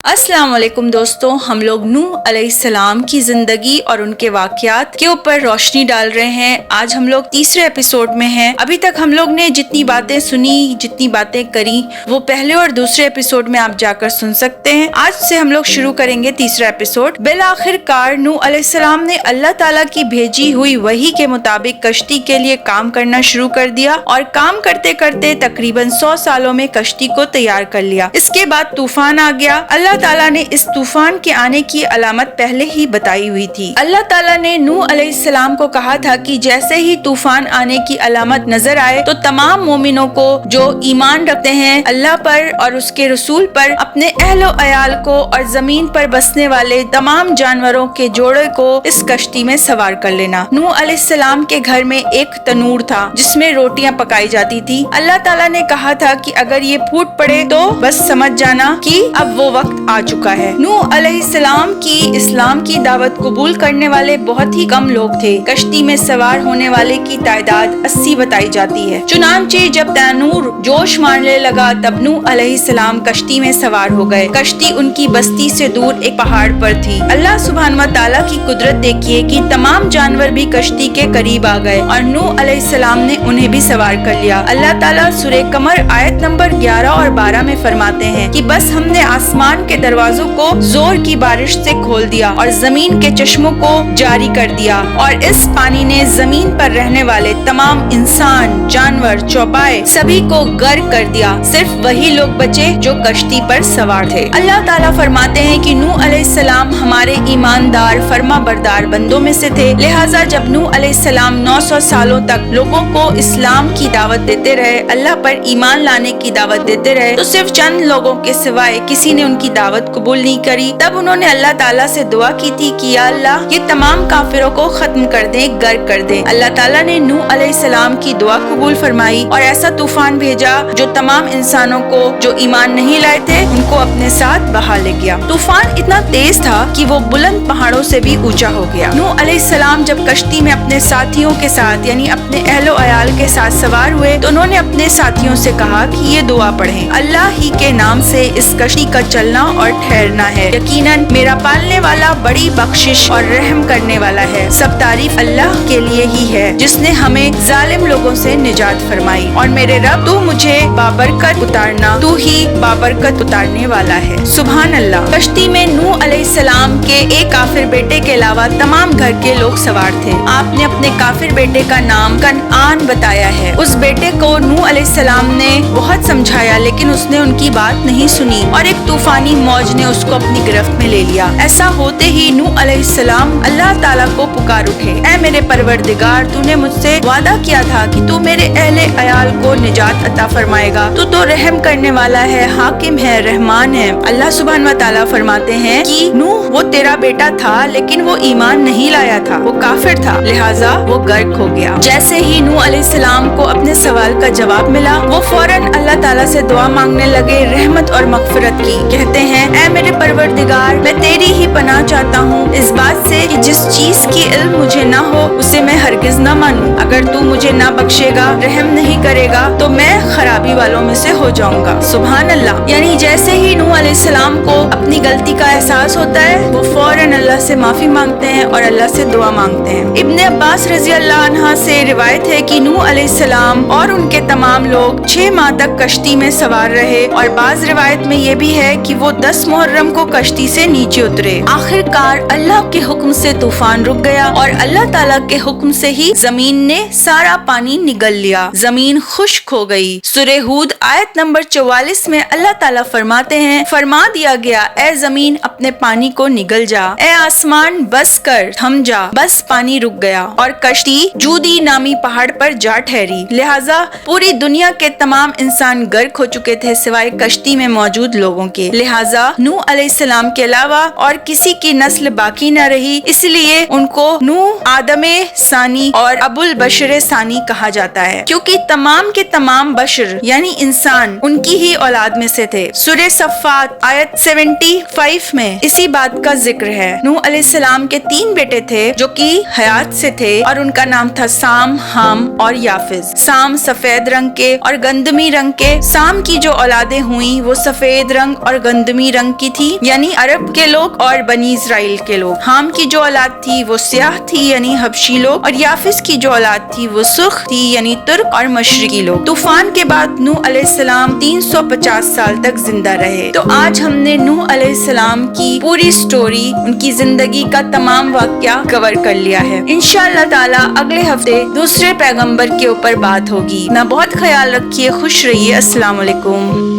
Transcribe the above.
अस्सलाम वालेकुम दोस्तों, हम लोग नूह अलैहिस्सलाम की जिंदगी और उनके वाकयात के ऊपर रोशनी डाल रहे हैं। आज हम लोग तीसरे एपिसोड में हैं। अभी तक हम लोग ने जितनी बातें सुनी, जितनी बातें करी, वो पहले और दूसरे एपिसोड में आप जाकर सुन सकते हैं। आज से हम लोग शुरू करेंगे तीसरा एपिसोड। बिल आखिरकार नूह अलैहिस्सलाम ने अल्लाह ताला की भेजी हुई वही के मुताबिक कश्ती के लिए काम करना शुरू कर दिया और काम करते करते तकरीबन 100 सालों में कश्ती को तैयार कर लिया। इसके बाद तूफान आ गया। अल्लाह ताला ने इस तूफान के आने की अलामत पहले ही बताई हुई थी। अल्लाह ताला ने नूह अलैहिस्सलाम को कहा था कि जैसे ही तूफान आने की अलामत नजर आए तो तमाम मोमिनों को जो ईमान रखते हैं अल्लाह पर और उसके रसूल पर, अपने अहलो अयाल को और जमीन पर बसने वाले तमाम जानवरों के जोड़े को इस कश्ती में सवार कर लेना। नूह अलैहिस्सलाम के घर में एक तनूर था जिसमें रोटियां पकाई जाती थी। अल्लाह ताला ने कहा था कि अगर ये फूट पड़े तो बस समझ जाना कि अब वो वक्त आ चुका है। नूह अलैहिस्सलाम की इस्लाम की दावत कबूल करने वाले बहुत ही कम लोग थे। कश्ती में सवार होने वाले की तादाद 80 बताई जाती है। चुनांचे जब तनूर जोश मारने लगा तब नूह अलैहिस्सलाम कश्ती में सवार हो गए। कश्ती उनकी बस्ती से दूर एक पहाड़ पर थी। अल्लाह सुब्हान व तआला की कुदरत देखिए कि तमाम जानवर भी कश्ती के करीब आ गए और नूह अलैहिस्सलाम ने उन्हें भी सवार कर लिया। अल्लाह ताला सूरे कमर आयत नंबर 11 और 12 में फरमाते हैं कि बस हमने आसमान के दरवाजों को जोर की बारिश से खोल दिया और जमीन के चश्मों को जारी कर दिया और इस पानी ने जमीन पर रहने वाले तमाम इंसान, जानवर, चौपाए सभी को गर्क कर दिया। सिर्फ वही लोग बचे जो कश्ती पर सवार थे। अल्लाह ताला फरमाते हैं कि नूह अलैहिस्सलाम हमारे ईमानदार फर्मा बरदार बंदों में से थे। लिहाजा जब नूह अलैहिस्सलाम 900 सालों तक लोगों को इस्लाम की दावत देते रहे, अल्लाह पर ईमान लाने की दावत देते रहे, तो सिर्फ चंद लोगों के सिवाय किसी ने उनकी दावत कबूल नहीं करी। तब उन्होंने अल्लाह ताला से दुआ की थी कि या अल्लाह ये तमाम काफिरों को खत्म कर दे, गर्क कर दे। अल्लाह ताला ने नूह अलैहिस्सलाम की दुआ कबूल फरमाई और ऐसा तूफान भेजा जो तमाम इंसानों को जो ईमान नहीं लाए थे उनको अपने साथ बहा ले गया। तूफान इतना तेज था कि वो बुलंद पहाड़ों से भी ऊंचा हो गया। नूह अलैहिस्सलाम जब कश्ती में अपने साथियों के साथ यानी अपने अहलो अयाल के साथ सवार हुए तो उन्होंने अपने साथियों से कहा कि ये दुआ पढ़ें, अल्लाह ही के नाम से इस कश्ती का चलना और ठहरना है। यकीनन मेरा पालने वाला बड़ी बख्शिश और रहम करने वाला है। सब तारीफ अल्लाह के लिए ही है जिसने हमें जालिम लोगों से निजात फरमाई। और मेरे रब तू मुझे बाबरकत उतारना, तू ही बाबरकत उतारने वाला है। सुभान अल्लाह। कश्ती में नूह अलैहिस्सलाम के एक काफिर बेटे के अलावा तमाम घर के लोग सवार थे। आपने अपने काफिर बेटे का नाम कनआन बताया है। उस बेटे को नूह अलैहिस्सलाम ने बहुत समझाया लेकिन उसने उनकी बात नहीं सुनी और एक तूफानी मौज ने उसको अपनी गिरफ्त में ले लिया। ऐसा होते ही नूह अलैहिस्सलाम अल्लाह ताला को पुकार उठे, ऐ मेरे परवरदिगार, तूने मुझसे वादा किया था कि तू मेरे अहले अयाल को निजात अता फरमाएगा। तू तो रहम करने वाला है, हाकिम है, रहमान है। अल्लाह सुब्हान व तआला फरमाते हैं कि नूह वो तेरा बेटा था लेकिन वो ईमान नहीं लाया था, वो काफिर था, लिहाजा वो गर्क हो गया। जैसे ही नूह अलैहिस्सलाम को अपने सवाल का जवाब मिला वो फौरन अल्लाह ताला से दुआ मांगने लगे रहमत और मगफिरत की। कहते हैं, ऐ मेरे परवरदिगार, मैं तेरी ही पनाह चाहता हूँ इस बात से कि जिस चीज की इल्म मुझे ना हो उसे मैं हरगिज न मानूं। अगर तू मुझे ना बख्शेगा, रहम नहीं करेगा तो मैं खराबी वालों में से हो जाऊंगा। सुभान अल्लाह। यानी जैसे ही नूह अलैहिस्सलाम को अपनी गलती का एहसास होता है वो फौरन अल्लाह से माफी मांगते हैं और अल्लाह से दुआ मांगते हैं। इब्ने अब्बास रजी अल्लाह अन्हा से रिवायत है कि नूह अलैहिस्सलाम और उनके तमाम लोग 6 माह तक कश्ती में सवार रहे और बाज रिवायत में ये भी है कि वो 10 मुहर्रम को कश्ती से नीचे उतरे। आखिरकार अल्लाह के हुक्म से तूफान रुक गया और अल्लाह ताला के हुक्म से ही जमीन ने सारा पानी निगल लिया, जमीन खुश्क हो गई। सूरे हूद आयत नंबर 44 में अल्लाह ताला फरमाते हैं, फरमा दिया गया, ए जमीन अपने पानी को निगल जा, ए आसमान बस कर थम जा। बस पानी रुक गया और कश्ती जूदी नामी पहाड़ पर जा ठहरी। लिहाजा पूरी दुनिया के तमाम इंसान गर्क हो चुके थे सिवाय कश्ती में मौजूद लोगों के। लिहाजा नूह अलैहिस्सलाम के अलावा और किसी की नस्ल बाकी न रही, इसलिए उनको नूह आदमे सानी और अबुल बशरे सानी कहा जाता है क्योंकि तमाम के तमाम बशर यानी इंसान उनकी ही औलाद में से थे। सूरे सफ़ात आयत 74 5 में इसी बात का जिक्र है। नूह अलैहिस्सलाम के 3 बेटे थे जो कि हयात से थे और उनका नाम था साम, हाम और याफिज। साम सफेद रंग के और गंदमी रंग के। साम की जो औलादें हुई वो सफेद रंग और गंदमी रंग की थी, यानी अरब के लोग और बनी इस्राइल के लोग। हाम की जो औलाद थी वो स्याह थी, यानी हबशी लोग, और याफिज की जो औलाद थी वो सुर्ख थी, यानी तुर्क और मशरिकी लोग। तूफान के बाद नूह अलैहिस्सलाम 350 साल तक जिंदा रहे। तो आज हमने नूह अलैहिस्सलाम की पूरी स्टोरी, उनकी जिंदगी का तमाम वाकया कवर कर लिया है। इंशाअल्लाह ताला अगले हफ्ते दूसरे पैगंबर के ऊपर बात होगी। ना बहुत ख्याल रखिए, खुश रहिए। अस्सलाम वालेकुम।